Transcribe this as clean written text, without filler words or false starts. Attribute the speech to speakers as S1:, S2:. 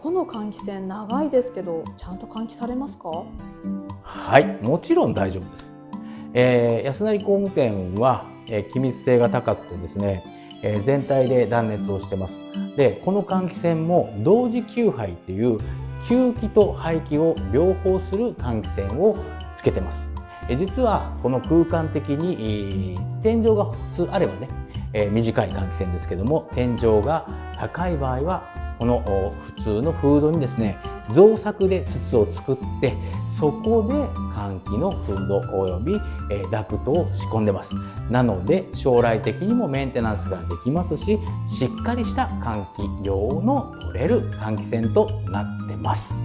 S1: この換気扇長いですけどちゃんと換気されますか？
S2: はい、もちろん大丈夫です。安成工務店は、気密性が高くてですね、全体で断熱をしてます。で、この換気扇も同時給排っていう吸気と排気を両方する換気扇をつけてます。実はこの空間的に、天井が普通あればね、短い換気扇ですけども、天井が高い場合はこの普通のフードにですね、造作で筒を作って、そこで換気のフードおよびダクトを仕込んでます。なので将来的にもメンテナンスができますし、しっかりした換気量の取れる換気扇となってます。